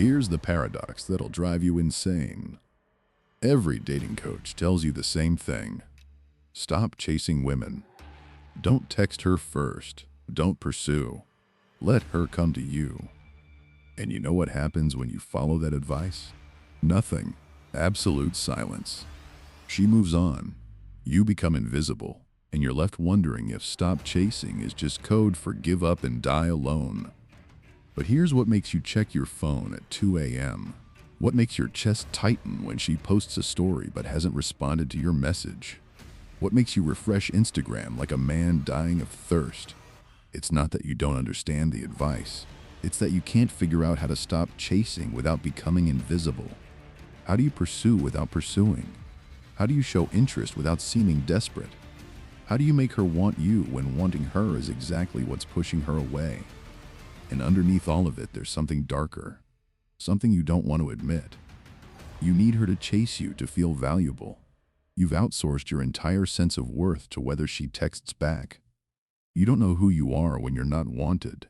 Here's the paradox that'll drive you insane. Every dating coach tells you the same thing. Stop chasing women. Don't text her first. Don't pursue. Let her come to you. And you know what happens when you follow that advice? Nothing. Absolute silence. She moves on. You become invisible, and you're left wondering if stop chasing is just code for give up and die alone. But here's what makes you check your phone at 2 a.m. What makes your chest tighten when she posts a story but hasn't responded to your message? What makes you refresh Instagram like a man dying of thirst? It's not that you don't understand the advice. It's that you can't figure out how to stop chasing without becoming invisible. How do you pursue without pursuing? How do you show interest without seeming desperate? How do you make her want you when wanting her is exactly what's pushing her away? And underneath all of it, there's something darker, something you don't want to admit. You need her to chase you to feel valuable. You've outsourced your entire sense of worth to whether she texts back. You don't know who you are when you're not wanted.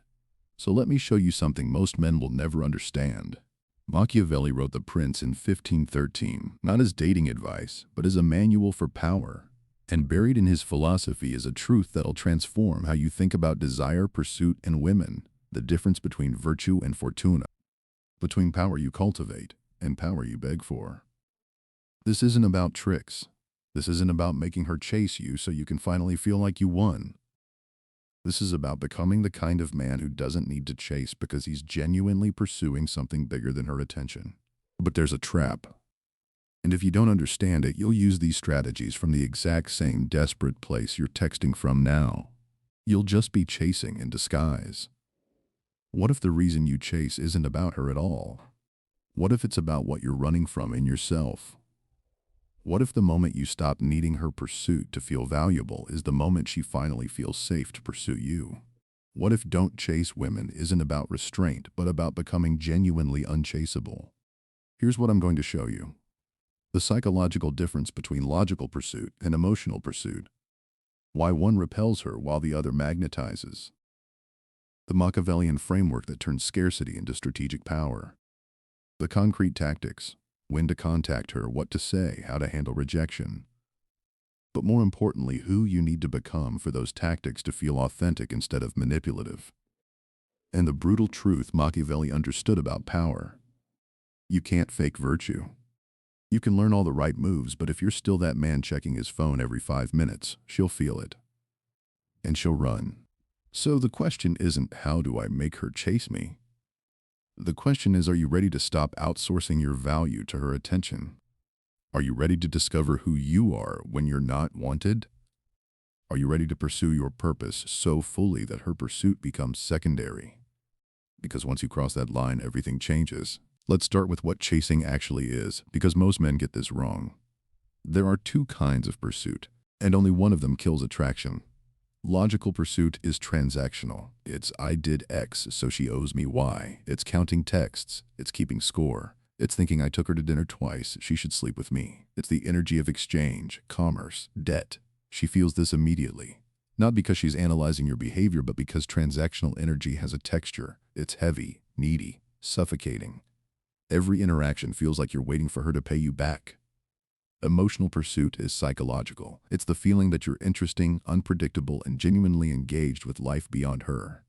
So let me show you something most men will never understand. Machiavelli wrote The Prince in 1513, not as dating advice, but as a manual for power. And buried in his philosophy is a truth that'll transform how you think about desire, pursuit, and women. The difference between virtue and fortuna, between power you cultivate and power you beg for. This isn't about tricks. This isn't about making her chase you so you can finally feel like you won. This is about becoming the kind of man who doesn't need to chase because he's genuinely pursuing something bigger than her attention. But there's a trap. And if you don't understand it, you'll use these strategies from the exact same desperate place you're texting from now. You'll just be chasing in disguise. What if the reason you chase isn't about her at all? What if it's about what you're running from in yourself? What if the moment you stop needing her pursuit to feel valuable is the moment she finally feels safe to pursue you? What if don't chase women isn't about restraint, but about becoming genuinely unchaseable? Here's what I'm going to show you. The psychological difference between logical pursuit and emotional pursuit. Why one repels her while the other magnetizes. The Machiavellian framework that turns scarcity into strategic power. The concrete tactics, when to contact her, what to say, how to handle rejection. But more importantly, who you need to become for those tactics to feel authentic instead of manipulative. And the brutal truth Machiavelli understood about power. You can't fake virtue. You can learn all the right moves, but if you're still that man checking his phone every 5 minutes, she'll feel it. And she'll run. So the question isn't, how do I make her chase me? The question is, are you ready to stop outsourcing your value to her attention? Are you ready to discover who you are when you're not wanted? Are you ready to pursue your purpose so fully that her pursuit becomes secondary? Because once you cross that line, everything changes. Let's start with what chasing actually is, because most men get this wrong. There are two kinds of pursuit, and only one of them kills attraction. Logical pursuit is transactional. It's I did X, so she owes me Y. It's counting texts. It's keeping score. It's thinking I took her to dinner twice, she should sleep with me. It's the energy of exchange, commerce, debt. She feels this immediately. Not because she's analyzing your behavior, but because transactional energy has a texture. It's heavy, needy, suffocating. Every interaction feels like you're waiting for her to pay you back. Emotional pursuit is psychological. It's the feeling that you're interesting, unpredictable, and genuinely engaged with life beyond her.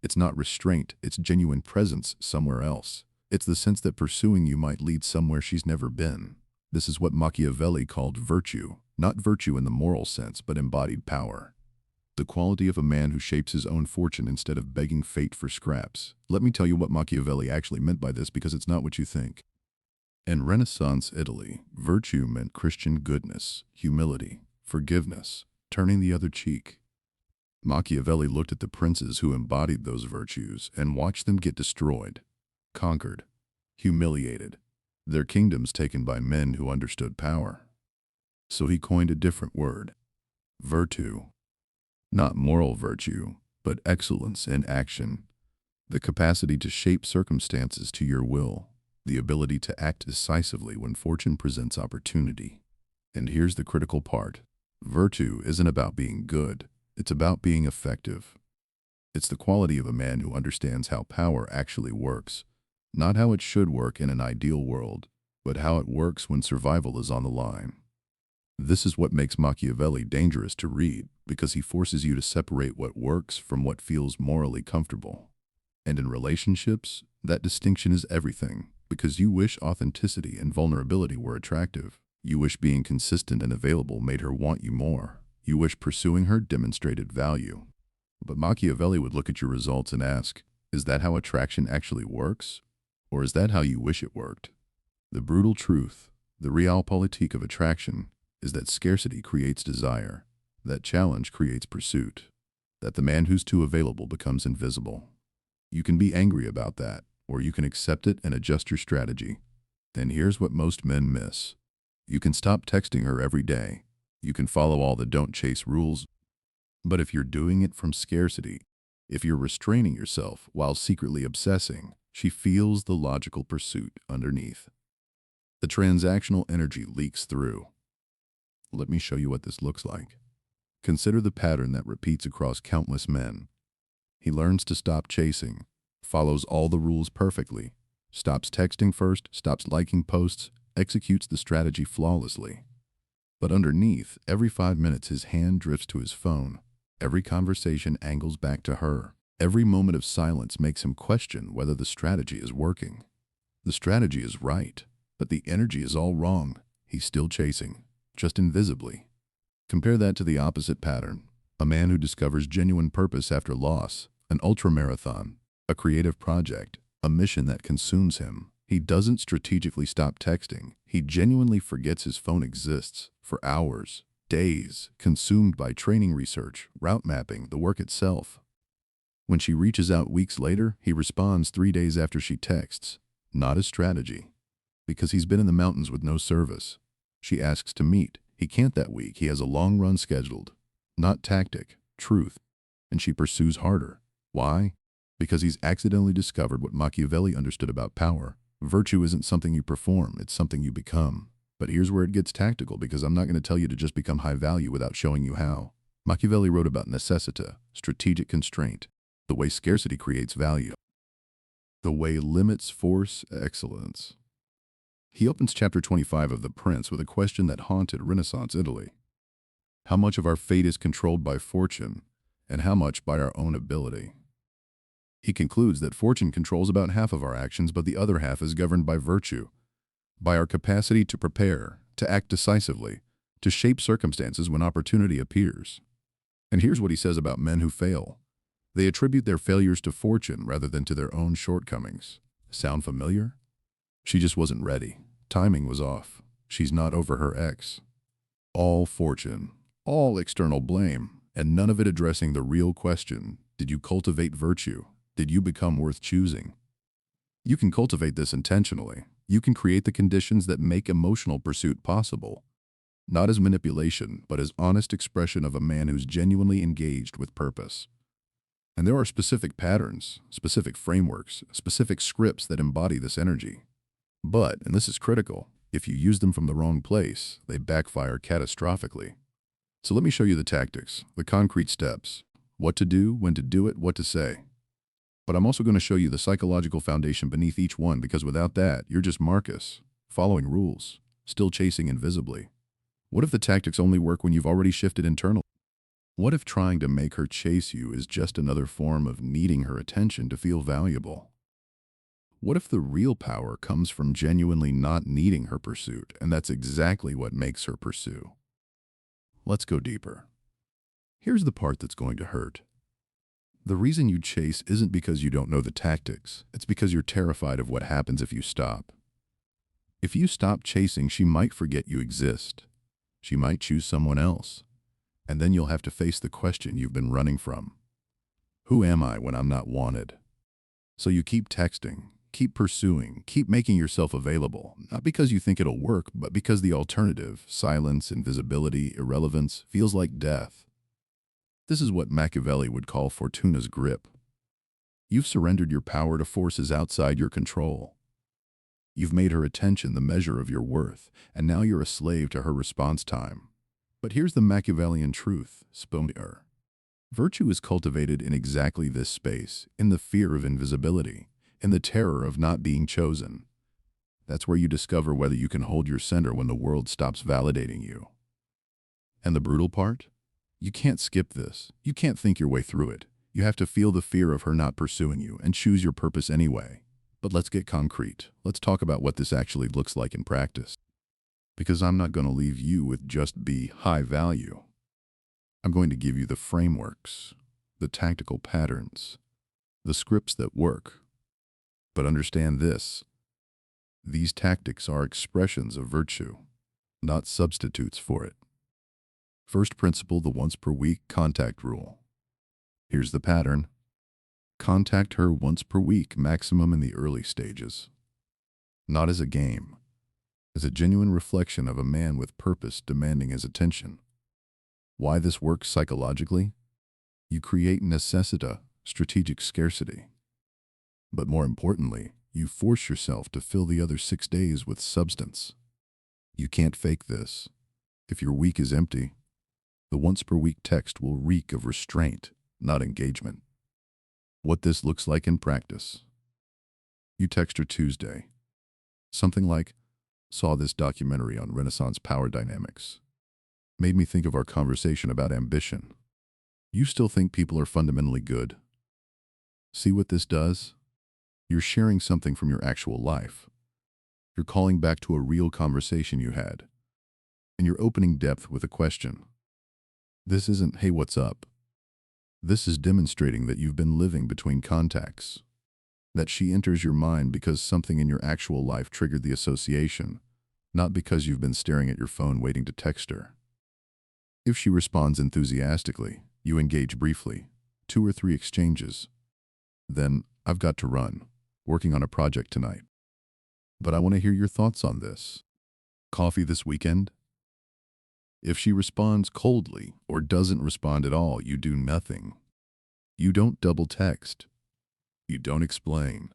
It's not restraint, it's genuine presence somewhere else. It's the sense that pursuing you might lead somewhere she's never been. This is what Machiavelli called virtue, not virtue in the moral sense, but embodied power. The quality of a man who shapes his own fortune instead of begging fate for scraps. Let me tell you what Machiavelli actually meant by this, because it's not what you think. In Renaissance Italy, virtue meant Christian goodness, humility, forgiveness, turning the other cheek. Machiavelli looked at the princes who embodied those virtues and watched them get destroyed, conquered, humiliated, their kingdoms taken by men who understood power. So he coined a different word, virtù. Not moral virtue, but excellence in action, the capacity to shape circumstances to your will. The ability to act decisively when fortune presents opportunity. And here's the critical part. Virtue isn't about being good, it's about being effective. It's the quality of a man who understands how power actually works, Not how it should work in an ideal world, but how it works when survival is on the line. This is what makes Machiavelli dangerous to read, because he forces you to separate what works from what feels morally comfortable. And in relationships, that distinction is everything, because you wish authenticity and vulnerability were attractive. You wish being consistent and available made her want you more. You wish pursuing her demonstrated value. But Machiavelli would look at your results and ask, is that how attraction actually works? Or is that how you wish it worked? The brutal truth, the realpolitik of attraction, is that scarcity creates desire, that challenge creates pursuit, that the man who's too available becomes invisible. You can be angry about that, or you can accept it and adjust your strategy. Then here's what most men miss. You can stop texting her every day. You can follow all the don't chase rules. But if you're doing it from scarcity, if you're restraining yourself while secretly obsessing, she feels the logical pursuit underneath. The transactional energy leaks through. Let me show you what this looks like. Consider the pattern that repeats across countless men. He learns to stop chasing, follows all the rules perfectly, stops texting first, stops liking posts, executes the strategy flawlessly. But underneath, every 5 minutes his hand drifts to his phone. Every conversation angles back to her. Every moment of silence makes him question whether the strategy is working. The strategy is right, but the energy is all wrong. He's still chasing, just invisibly. Compare that to the opposite pattern. A man who discovers genuine purpose after loss, an ultramarathon, a creative project, a mission that consumes him. He doesn't strategically stop texting. He genuinely forgets his phone exists for hours, days, consumed by training research, route mapping, the work itself. When she reaches out weeks later, he responds 3 days after she texts. Not a strategy, because he's been in the mountains with no service. She asks to meet. He can't that week. He has a long run scheduled. Not tactic, truth. And she pursues harder. Why? Because he's accidentally discovered what Machiavelli understood about power. Virtue isn't something you perform, it's something you become. But here's where it gets tactical, because I'm not going to tell you to just become high value without showing you how. Machiavelli wrote about necessita, strategic constraint, the way scarcity creates value, the way limits force excellence. He opens chapter 25 of The Prince with a question that haunted Renaissance Italy. How much of our fate is controlled by fortune, and how much by our own ability? He concludes that fortune controls about half of our actions, but the other half is governed by virtue, by our capacity to prepare, to act decisively, to shape circumstances when opportunity appears. And here's what he says about men who fail. They attribute their failures to fortune rather than to their own shortcomings. Sound familiar? She just wasn't ready. Timing was off. She's not over her ex. All fortune, all external blame, and none of it addressing the real question. Did you cultivate virtue? Did you become worth choosing? You can cultivate this intentionally. You can create the conditions that make emotional pursuit possible. Not as manipulation, but as honest expression of a man who's genuinely engaged with purpose. And there are specific patterns, specific frameworks, specific scripts that embody this energy. But, and this is critical, if you use them from the wrong place, they backfire catastrophically. So let me show you the tactics, the concrete steps, what to do, when to do it, what to say. But I'm also going to show you the psychological foundation beneath each one, because without that, you're just Marcus, following rules, still chasing invisibly. What if the tactics only work when you've already shifted internally? What if trying to make her chase you is just another form of needing her attention to feel valuable? What if the real power comes from genuinely not needing her pursuit, and that's exactly what makes her pursue? Let's go deeper. Here's the part that's going to hurt. The reason you chase isn't because you don't know the tactics. It's because you're terrified of what happens if you stop. If you stop chasing, she might forget you exist. She might choose someone else. And then you'll have to face the question you've been running from. Who am I when I'm not wanted? So you keep texting, keep pursuing, keep making yourself available, not because you think it'll work, but because the alternative, silence, invisibility, irrelevance, feels like death. This is what Machiavelli would call Fortuna's grip. You've surrendered your power to forces outside your control. You've made her attention the measure of your worth, and now you're a slave to her response time. But here's the Machiavellian truth, spoiler. Virtue is cultivated in exactly this space, in the fear of invisibility. in the terror of not being chosen. That's where you discover whether you can hold your center when the world stops validating you. And the brutal part? You can't skip this. You can't think your way through it. You have to feel the fear of her not pursuing you and choose your purpose anyway. But let's get concrete. Let's talk about what this actually looks like in practice. Because I'm not going to leave you with just be high value. I'm going to give you the frameworks, the tactical patterns, the scripts that work. But understand this. These tactics are expressions of virtue, not substitutes for it. First principle, the once per week contact rule. Here's the pattern. Contact her once per week, maximum in the early stages. Not as a game, as a genuine reflection of a man with purpose demanding his attention. Why this works psychologically? You create necessita, strategic scarcity. But more importantly, you force yourself to fill the other 6 days with substance. You can't fake this. If your week is empty, the once per week text will reek of restraint, not engagement. What this looks like in practice. You text her Tuesday. Something like, saw this documentary on Renaissance power dynamics. Made me think of our conversation about ambition. You still think people are fundamentally good? See what this does? You're sharing something from your actual life. You're calling back to a real conversation you had. And you're opening depth with a question. This isn't, hey, what's up? This is demonstrating that you've been living between contacts. That she enters your mind because something in your actual life triggered the association, not because you've been staring at your phone waiting to text her. If she responds enthusiastically, you engage briefly, 2 or 3 exchanges. Then, I've got to run, working on a project tonight. But I want to hear your thoughts on this. Coffee this weekend? If she responds coldly or doesn't respond at all, you do nothing. You don't double text. You don't explain.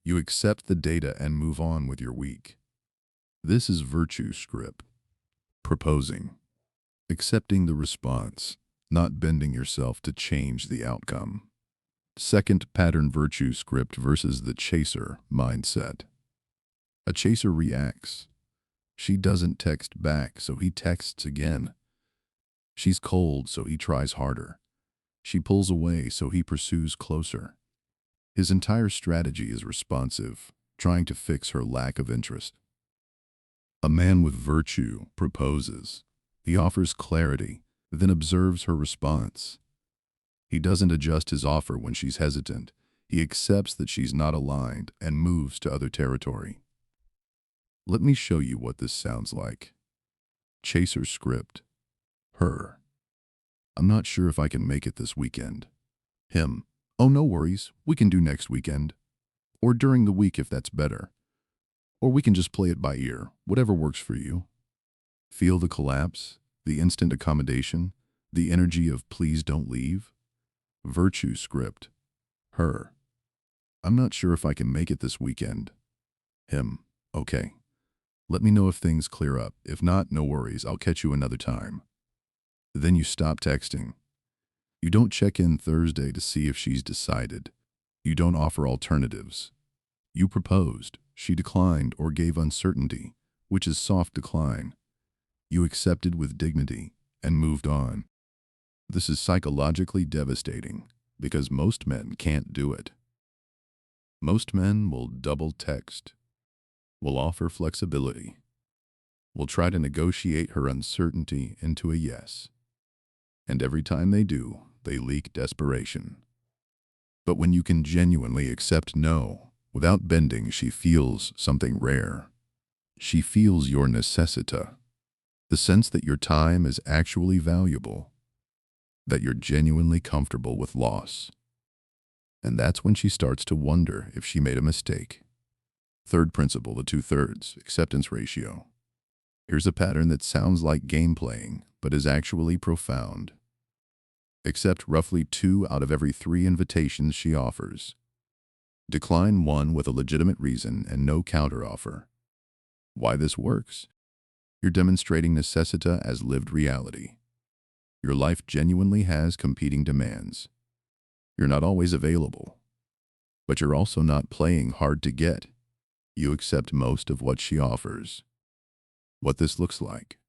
You accept the data and move on with your week. This is virtue script. Proposing. Accepting the response, not bending yourself to change the outcome. Second pattern, virtue script versus the chaser mindset. A chaser reacts. She doesn't text back, so he texts again. She's cold, so he tries harder. She pulls away, so he pursues closer. His entire strategy is responsive, trying to fix her lack of interest. A man with virtue proposes. He offers clarity, then observes her response. He doesn't adjust his offer when she's hesitant. He accepts that she's not aligned and moves to other territory. Let me show you what this sounds like. Chaser script. Her. I'm not sure if I can make it this weekend. Him. Oh, no worries. We can do next weekend. Or during the week if that's better. Or we can just play it by ear, whatever works for you. Feel the collapse, the instant accommodation, the energy of please don't leave. Virtue script. Her. I'm not sure if I can make it this weekend. Him. Okay. Let me know if things clear up. If not, no worries. I'll catch you another time. Then you stop texting. You don't check in Thursday to see if she's decided. You don't offer alternatives. You proposed. She declined or gave uncertainty, which is soft decline. You accepted with dignity and moved on. This is psychologically devastating because most men can't do it. Most men will double text, will offer flexibility, will try to negotiate her uncertainty into a yes. And every time they do, they leak desperation. But when you can genuinely accept no, without bending, she feels something rare. She feels your necessita, the sense that your time is actually valuable, that you're genuinely comfortable with loss. And that's when she starts to wonder if she made a mistake. Third principle, the 2/3 acceptance ratio. Here's a pattern that sounds like game playing, but is actually profound. Accept roughly 2 out of every 3 invitations she offers. Decline 1 with a legitimate reason and no counteroffer. Why this works? You're demonstrating necessita as lived reality. Your life genuinely has competing demands. You're not always available. But you're also not playing hard to get. You accept most of what she offers. What this looks like.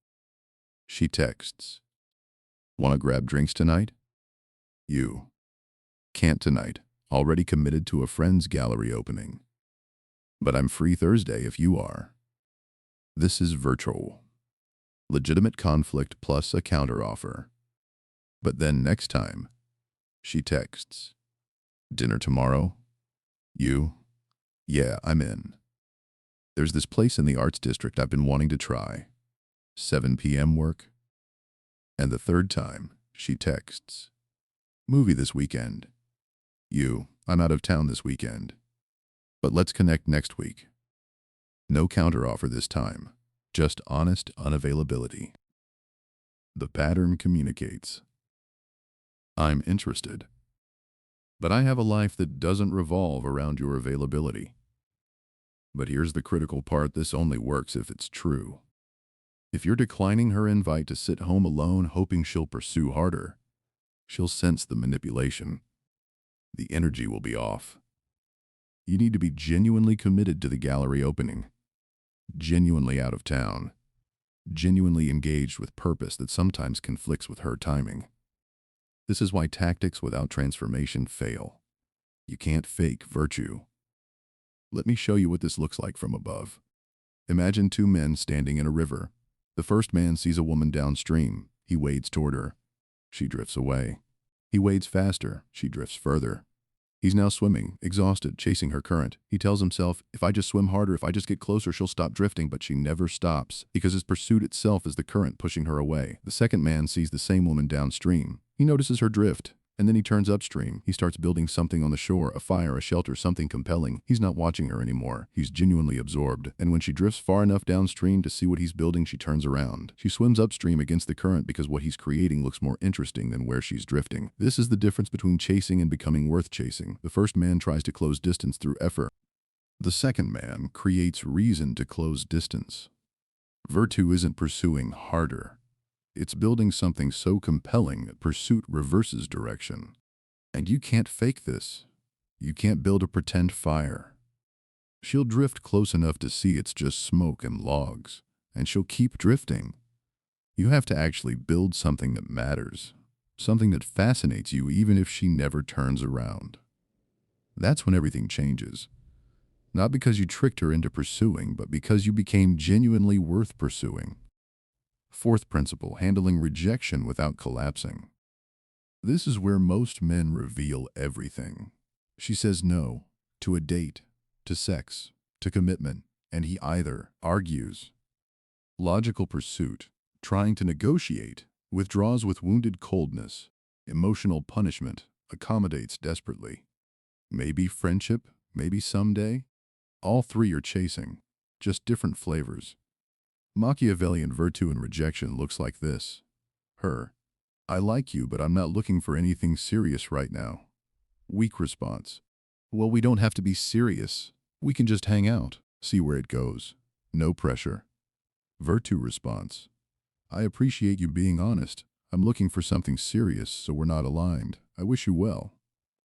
She texts, "Want to grab drinks tonight?" You, "Can't tonight. Already committed to a friend's gallery opening. But I'm free Thursday if you are." This is virtual. Legitimate conflict plus a counteroffer. But then next time, she texts, "Dinner tomorrow?" You, "Yeah, I'm in. There's this place in the arts district I've been wanting to try. 7 p.m. work?" And the third time, she texts, "Movie this weekend." You, "I'm out of town this weekend. But let's connect next week." No counteroffer this time, just honest unavailability. The pattern communicates. I'm interested, but I have a life that doesn't revolve around your availability. But here's the critical part: this only works if it's true. If you're declining her invite to sit home alone hoping she'll pursue harder, she'll sense the manipulation. The energy will be off. You need to be genuinely committed to the gallery opening, genuinely out of town, genuinely engaged with purpose that sometimes conflicts with her timing. This is why tactics without transformation fail. You can't fake virtue. Let me show you what this looks like from above. Imagine two men standing in a river. The first man sees a woman downstream. He wades toward her. She drifts away. He wades faster. She drifts further. He's now swimming, exhausted, chasing her current. He tells himself, if I just swim harder, if I just get closer, she'll stop drifting, but she never stops, because his pursuit itself is the current pushing her away. The second man sees the same woman downstream. He notices her drift, and then he turns upstream. He starts building something on the shore, a fire, a shelter, something compelling. He's not watching her anymore. He's genuinely absorbed. And when she drifts far enough downstream to see what he's building, she turns around. She swims upstream against the current because what he's creating looks more interesting than where she's drifting. This is the difference between chasing and becoming worth chasing. The first man tries to close distance through effort. The second man creates reason to close distance. Virtue isn't pursuing harder. It's building something so compelling that pursuit reverses direction. And you can't fake this. You can't build a pretend fire. She'll drift close enough to see it's just smoke and logs, and she'll keep drifting. You have to actually build something that matters, something that fascinates you even if she never turns around. That's when everything changes. Not because you tricked her into pursuing, but because you became genuinely worth pursuing. Fourth principle, handling rejection without collapsing. This is where most men reveal everything. She says no to a date, to sex, to commitment, and he either argues. Logical pursuit, trying to negotiate, withdraws with wounded coldness. Emotional punishment, accommodates desperately. Maybe friendship, maybe someday. All three are chasing, just different flavors. Machiavellian virtue and rejection looks like this. Her, "I like you, but I'm not looking for anything serious right now." Weak response. "Well, we don't have to be serious. We can just hang out, see where it goes. No pressure." Virtue response. "I appreciate you being honest. I'm looking for something serious, so we're not aligned. I wish you well."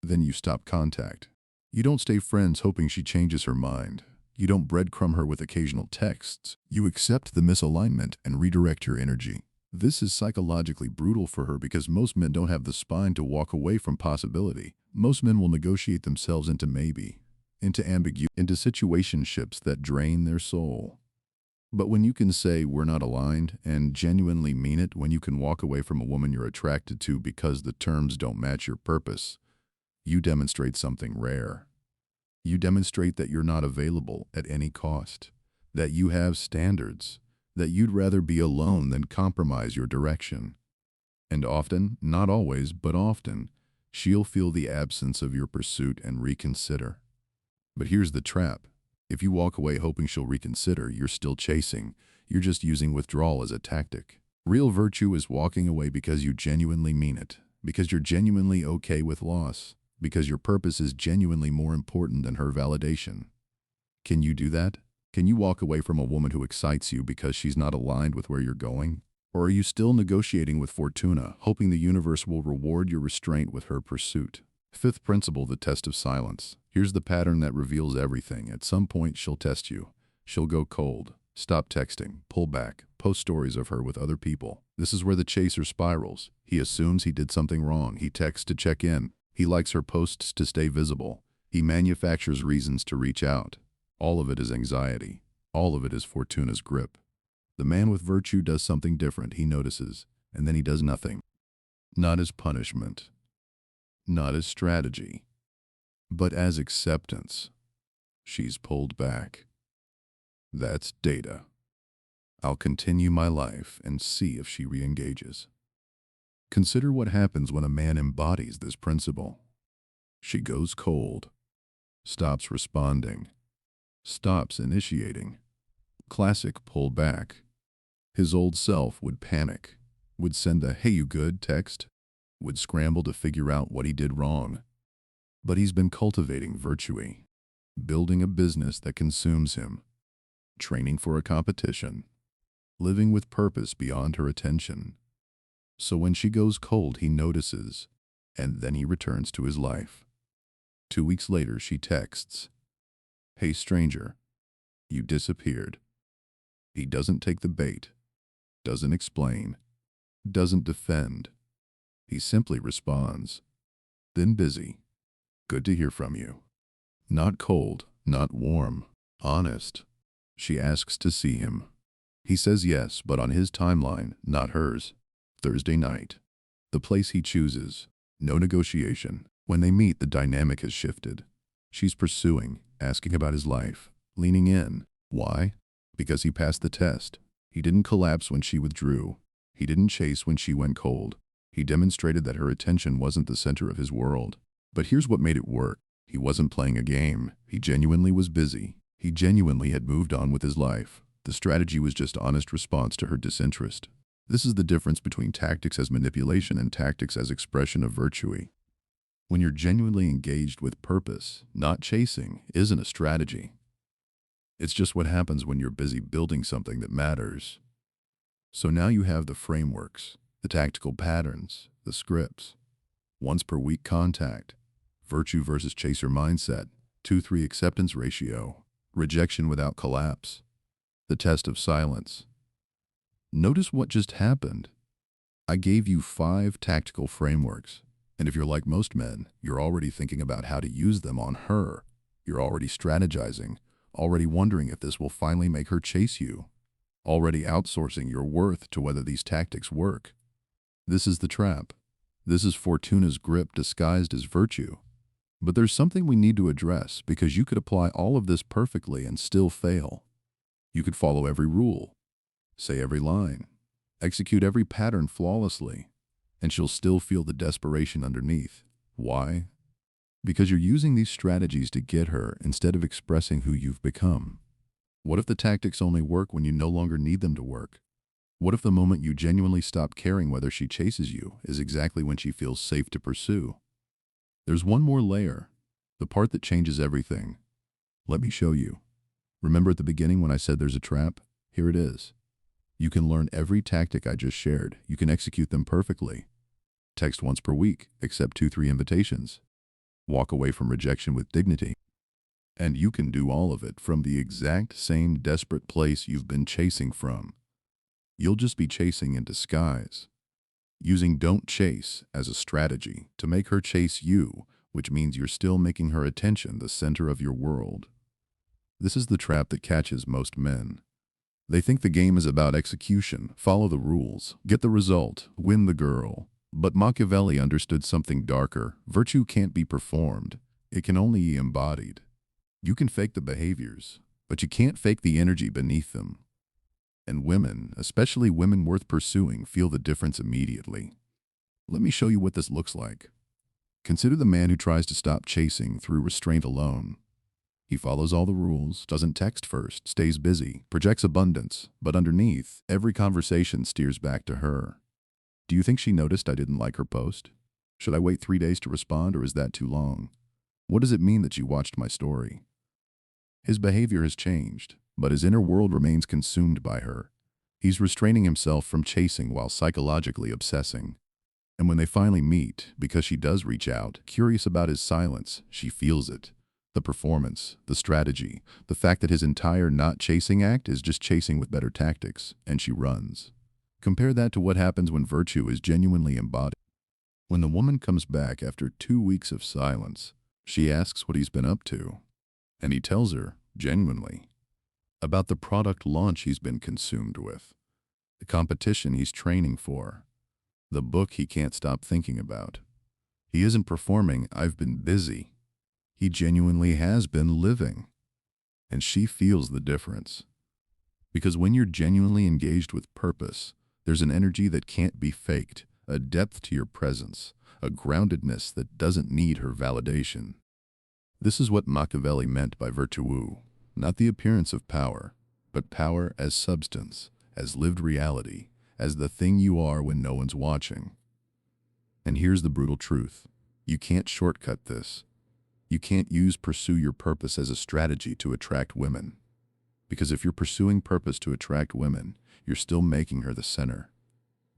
Then you stop contact. You don't stay friends hoping she changes her mind. You don't breadcrumb her with occasional texts. You accept the misalignment and redirect your energy. This is psychologically brutal for her because most men don't have the spine to walk away from possibility. Most men will negotiate themselves into maybe, into ambiguity, into situationships that drain their soul. But when you can say we're not aligned and genuinely mean it, when you can walk away from a woman you're attracted to because the terms don't match your purpose, you demonstrate something rare. You demonstrate that you're not available at any cost, that you have standards, that you'd rather be alone than compromise your direction. And often, not always, but often, she'll feel the absence of your pursuit and reconsider. But here's the trap. If you walk away hoping she'll reconsider, you're still chasing. You're just using withdrawal as a tactic. Real virtue is walking away because you genuinely mean it, because you're genuinely okay with loss, because your purpose is genuinely more important than her validation. Can you do that? Can you walk away from a woman who excites you because she's not aligned with where you're going? Or are you still negotiating with Fortuna, hoping the universe will reward your restraint with her pursuit? Fifth principle, the test of silence. Here's the pattern that reveals everything. At some point, she'll test you. She'll go cold, stop texting, pull back, post stories of her with other people. This is where the chaser spirals. He assumes he did something wrong. He texts to check in. He likes her posts to stay visible. He manufactures reasons to reach out. All of it is anxiety. All of it is Fortuna's grip. The man with virtue does something different. He notices, and then he does nothing. Not as punishment, not as strategy, but as acceptance. She's pulled back. That's data. I'll continue my life and see if she re-engages. Consider what happens when a man embodies this principle. She goes cold, stops responding, stops initiating. Classic pullback. His old self would panic, would send a "hey, you good" text, would scramble to figure out what he did wrong. But he's been cultivating virtue, building a business that consumes him, training for a competition, living with purpose beyond her attention. So when she goes cold, he notices, and then he returns to his life. 2 weeks later, she texts, "Hey stranger, you disappeared." He doesn't take the bait, doesn't explain, doesn't defend. He simply responds, "Been busy. Good to hear from you." Not cold, not warm, honest. She asks to see him. He says yes, but on his timeline, not hers. Thursday night. The place he chooses. No negotiation. When they meet, the dynamic has shifted. She's pursuing, asking about his life, leaning in. Why? Because he passed the test. He didn't collapse when she withdrew. He didn't chase when she went cold. He demonstrated that her attention wasn't the center of his world. But here's what made it work. He wasn't playing a game. He genuinely was busy. He genuinely had moved on with his life. The strategy was just honest response to her disinterest. This is the difference between tactics as manipulation and tactics as expression of virtue. When you're genuinely engaged with purpose, not chasing, isn't a strategy. It's just what happens when you're busy building something that matters. So now you have the frameworks, the tactical patterns, the scripts. Once per week contact, virtue versus chaser mindset, 2-3 acceptance ratio, rejection without collapse, the test of silence. Notice what just happened. I gave you 5 tactical frameworks, and if you're like most men, you're already thinking about how to use them on her. You're already strategizing, already wondering if this will finally make her chase you, already outsourcing your worth to whether these tactics work. This is the trap. This is Fortuna's grip disguised as virtue. But there's something we need to address, because you could apply all of this perfectly and still fail. You could follow every rule, say every line, execute every pattern flawlessly, and she'll still feel the desperation underneath. Why? Because you're using these strategies to get her instead of expressing who you've become. What if the tactics only work when you no longer need them to work? What if the moment you genuinely stop caring whether she chases you is exactly when she feels safe to pursue? There's one more layer, the part that changes everything. Let me show you. Remember at the beginning when I said there's a trap? Here it is. You can learn every tactic I just shared. You can execute them perfectly. Text once per week, accept 2-3 invitations. Walk away from rejection with dignity. And you can do all of it from the exact same desperate place you've been chasing from. You'll just be chasing in disguise, using don't chase as a strategy to make her chase you, which means you're still making her attention the center of your world. This is the trap that catches most men. They think the game is about execution, follow the rules, get the result, win the girl. But Machiavelli understood something darker. Virtue can't be performed. It can only be embodied. You can fake the behaviors, but you can't fake the energy beneath them. And women, especially women worth pursuing, feel the difference immediately. Let me show you what this looks like. Consider the man who tries to stop chasing through restraint alone. He follows all the rules, doesn't text first, stays busy, projects abundance, but underneath, every conversation steers back to her. Do you think she noticed I didn't like her post? Should I wait 3 days to respond, or is that too long? What does it mean that you watched my story? His behavior has changed, but his inner world remains consumed by her. He's restraining himself from chasing while psychologically obsessing. And when they finally meet, because she does reach out, curious about his silence, she feels it. The performance, the strategy, the fact that his entire not chasing act is just chasing with better tactics, and she runs. Compare that to what happens when virtue is genuinely embodied. When the woman comes back after 2 weeks of silence, she asks what he's been up to, and he tells her, genuinely, about the product launch he's been consumed with, the competition he's training for, the book he can't stop thinking about. He isn't performing, "I've been busy." He genuinely has been living. And she feels the difference. Because when you're genuinely engaged with purpose, there's an energy that can't be faked, a depth to your presence, a groundedness that doesn't need her validation. This is what Machiavelli meant by virtù, not the appearance of power, but power as substance, as lived reality, as the thing you are when no one's watching. And here's the brutal truth. You can't shortcut this. You can't pursue your purpose as a strategy to attract women. Because if you're pursuing purpose to attract women, you're still making her the center.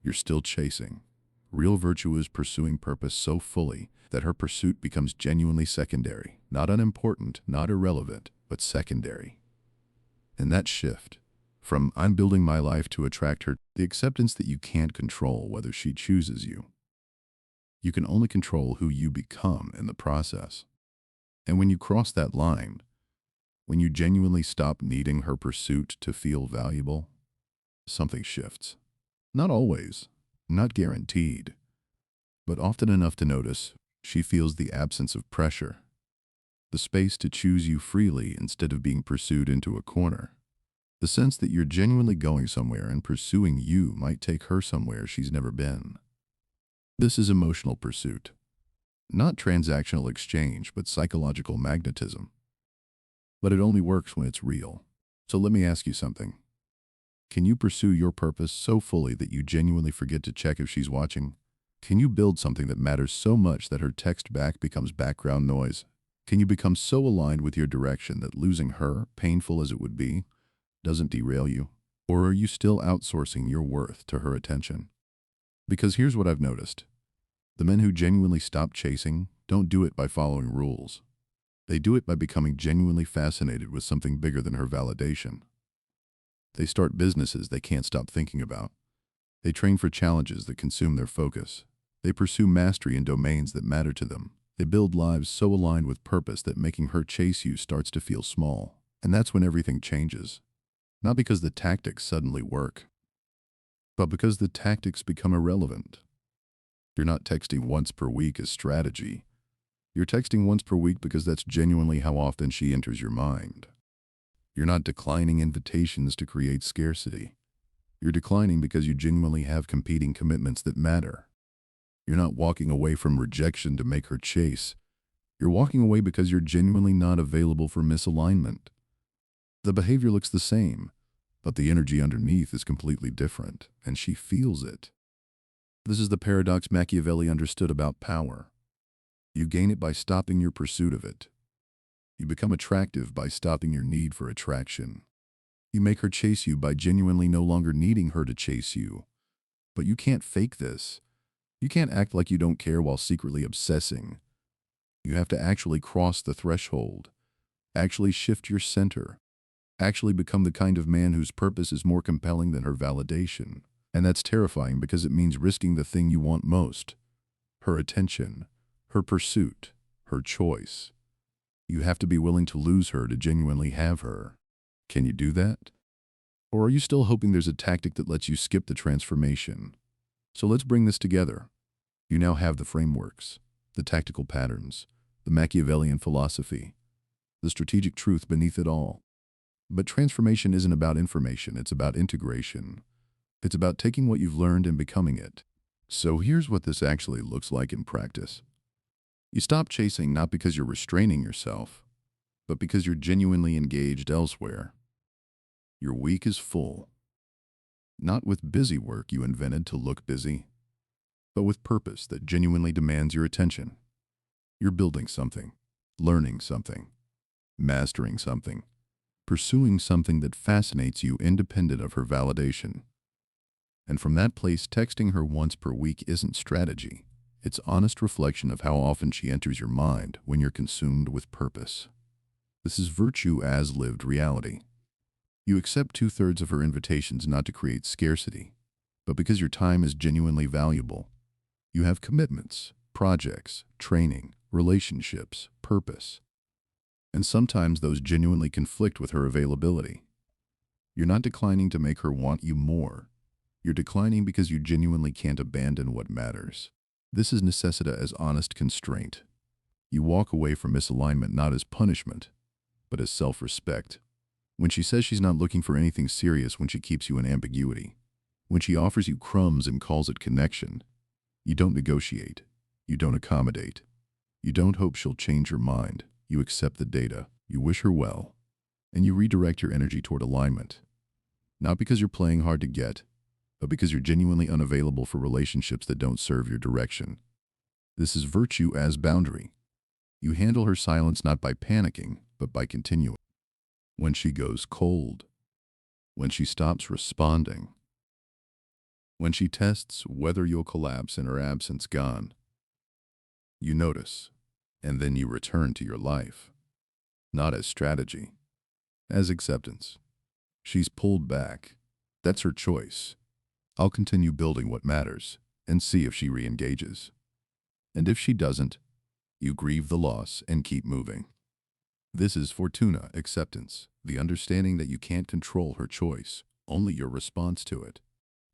You're still chasing. Real virtue is pursuing purpose so fully that her pursuit becomes genuinely secondary, not unimportant, not irrelevant, but secondary. And that shift, from "I'm building my life" to attract her, the acceptance that you can't control whether she chooses you. You can only control who you become in the process. And when you cross that line, when you genuinely stop needing her pursuit to feel valuable, something shifts. Not always, not guaranteed, but often enough to notice she feels the absence of pressure, the space to choose you freely instead of being pursued into a corner, the sense that you're genuinely going somewhere and pursuing you might take her somewhere she's never been. This is emotional pursuit. Not transactional exchange, but psychological magnetism. But it only works when it's real. So let me ask you something. Can you pursue your purpose so fully that you genuinely forget to check if she's watching? Can you build something that matters so much that her text back becomes background noise? Can you become so aligned with your direction that losing her, painful as it would be, doesn't derail you? Or are you still outsourcing your worth to her attention? Because here's what I've noticed. The men who genuinely stop chasing don't do it by following rules. They do it by becoming genuinely fascinated with something bigger than her validation. They start businesses they can't stop thinking about. They train for challenges that consume their focus. They pursue mastery in domains that matter to them. They build lives so aligned with purpose that making her chase you starts to feel small. And that's when everything changes. Not because the tactics suddenly work, but because the tactics become irrelevant. You're not texting once per week as strategy. You're texting once per week because that's genuinely how often she enters your mind. You're not declining invitations to create scarcity. You're declining because you genuinely have competing commitments that matter. You're not walking away from rejection to make her chase. You're walking away because you're genuinely not available for misalignment. The behavior looks the same, but the energy underneath is completely different, and she feels it. This is the paradox Machiavelli understood about power. You gain it by stopping your pursuit of it. You become attractive by stopping your need for attraction. You make her chase you by genuinely no longer needing her to chase you. But you can't fake this. You can't act like you don't care while secretly obsessing. You have to actually cross the threshold, actually shift your center, actually become the kind of man whose purpose is more compelling than her validation. And that's terrifying because it means risking the thing you want most, her attention, her pursuit, her choice. You have to be willing to lose her to genuinely have her. Can you do that? Or are you still hoping there's a tactic that lets you skip the transformation? So let's bring this together. You now have the frameworks, the tactical patterns, the Machiavellian philosophy, the strategic truth beneath it all. But transformation isn't about information, it's about integration. It's about taking what you've learned and becoming it. So here's what this actually looks like in practice. You stop chasing not because you're restraining yourself, but because you're genuinely engaged elsewhere. Your week is full. Not with busy work you invented to look busy, but with purpose that genuinely demands your attention. You're building something, learning something, mastering something, pursuing something that fascinates you independent of her validation. And from that place, texting her once per week isn't strategy. It's honest reflection of how often she enters your mind when you're consumed with purpose. This is virtue as lived reality. You accept 2/3 of her invitations not to create scarcity, but because your time is genuinely valuable. You have commitments, projects, training, relationships, purpose. And sometimes those genuinely conflict with her availability. You're not declining to make her want you more. You're declining because you genuinely can't abandon what matters. This is necessita as honest constraint. You walk away from misalignment not as punishment, but as self-respect. When she says she's not looking for anything serious, when she keeps you in ambiguity, when she offers you crumbs and calls it connection, you don't negotiate. You don't accommodate. You don't hope she'll change her mind. You accept the data. You wish her well. And you redirect your energy toward alignment. Not because you're playing hard to get, but because you're genuinely unavailable for relationships that don't serve your direction. This is virtue as boundary. You handle her silence not by panicking, but by continuing. When she goes cold, when she stops responding, when she tests whether you'll collapse in her absence gone, you notice, and then you return to your life. Not as strategy, as acceptance. She's pulled back. That's her choice. I'll continue building what matters and see if she re-engages. And if she doesn't, you grieve the loss and keep moving. This is fortuna, acceptance, the understanding that you can't control her choice, only your response to it.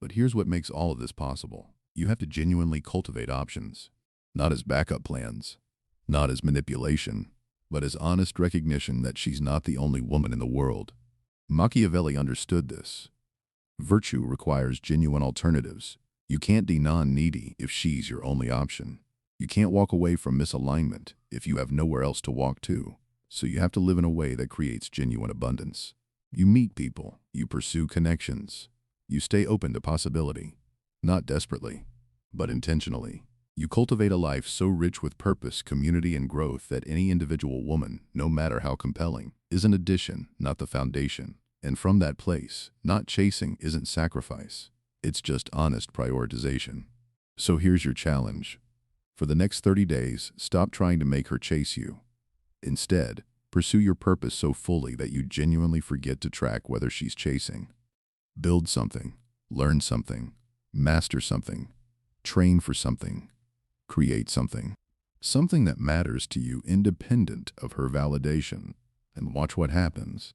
But here's what makes all of this possible. You have to genuinely cultivate options, not as backup plans, not as manipulation, but as honest recognition that she's not the only woman in the world. Machiavelli understood this. Virtue requires genuine alternatives. You can't be non-needy if she's your only option. You can't walk away from misalignment if you have nowhere else to walk to. So you have to live in a way that creates genuine abundance. You meet people. You pursue connections. You stay open to possibility, not desperately, but intentionally. You cultivate a life so rich with purpose, community, and growth that any individual woman, no matter how compelling, is an addition, not the foundation. And from that place, not chasing isn't sacrifice. It's just honest prioritization. So here's your challenge. For the next 30 days, stop trying to make her chase you. Instead, pursue your purpose so fully that you genuinely forget to track whether she's chasing. Build something, learn something, master something, train for something, create something. Something that matters to you independent of her validation, and watch what happens.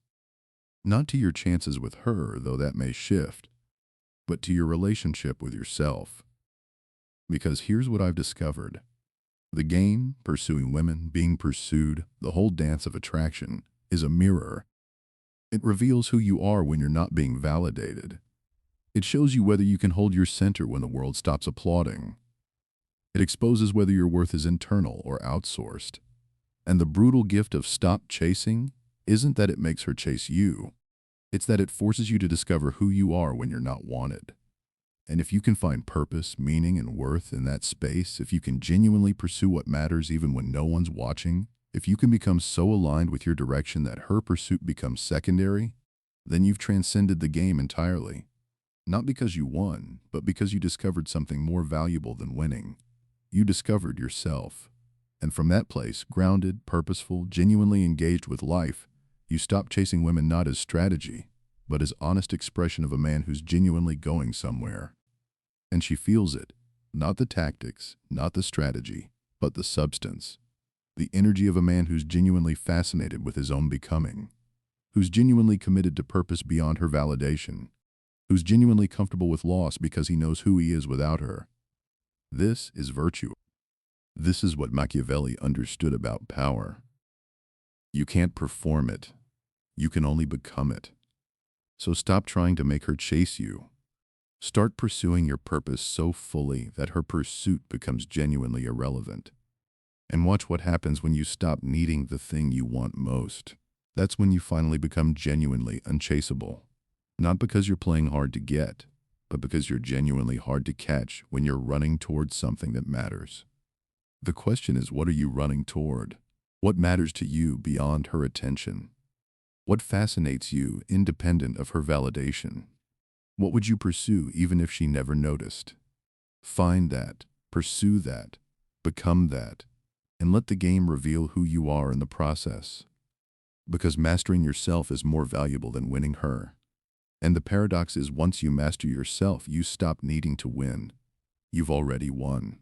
Not to your chances with her, though that may shift, but to your relationship with yourself. Because here's what I've discovered. The game, pursuing women, being pursued, the whole dance of attraction, is a mirror. It reveals who you are when you're not being validated. It shows you whether you can hold your center when the world stops applauding. It exposes whether your worth is internal or outsourced. And the brutal gift of stop chasing isn't that it makes her chase you. It's that it forces you to discover who you are when you're not wanted. And if you can find purpose, meaning, and worth in that space, if you can genuinely pursue what matters even when no one's watching, if you can become so aligned with your direction that her pursuit becomes secondary, then you've transcended the game entirely. Not because you won, but because you discovered something more valuable than winning. You discovered yourself. And from that place, grounded, purposeful, genuinely engaged with life, you stop chasing women not as strategy, but as honest expression of a man who's genuinely going somewhere. And she feels it. Not the tactics, not the strategy, but the substance. The energy of a man who's genuinely fascinated with his own becoming, who's genuinely committed to purpose beyond her validation, who's genuinely comfortable with loss because he knows who he is without her. This is virtue. This is what Machiavelli understood about power. You can't perform it. You can only become it. So stop trying to make her chase you. Start pursuing your purpose so fully that her pursuit becomes genuinely irrelevant. And watch what happens when you stop needing the thing you want most. That's when you finally become genuinely unchaseable. Not because you're playing hard to get, but because you're genuinely hard to catch when you're running towards something that matters. The question is, what are you running toward? What matters to you beyond her attention? What fascinates you independent of her validation? What would you pursue even if she never noticed? Find that, pursue that, become that, and let the game reveal who you are in the process. Because mastering yourself is more valuable than winning her. And the paradox is once you master yourself, you stop needing to win. You've already won.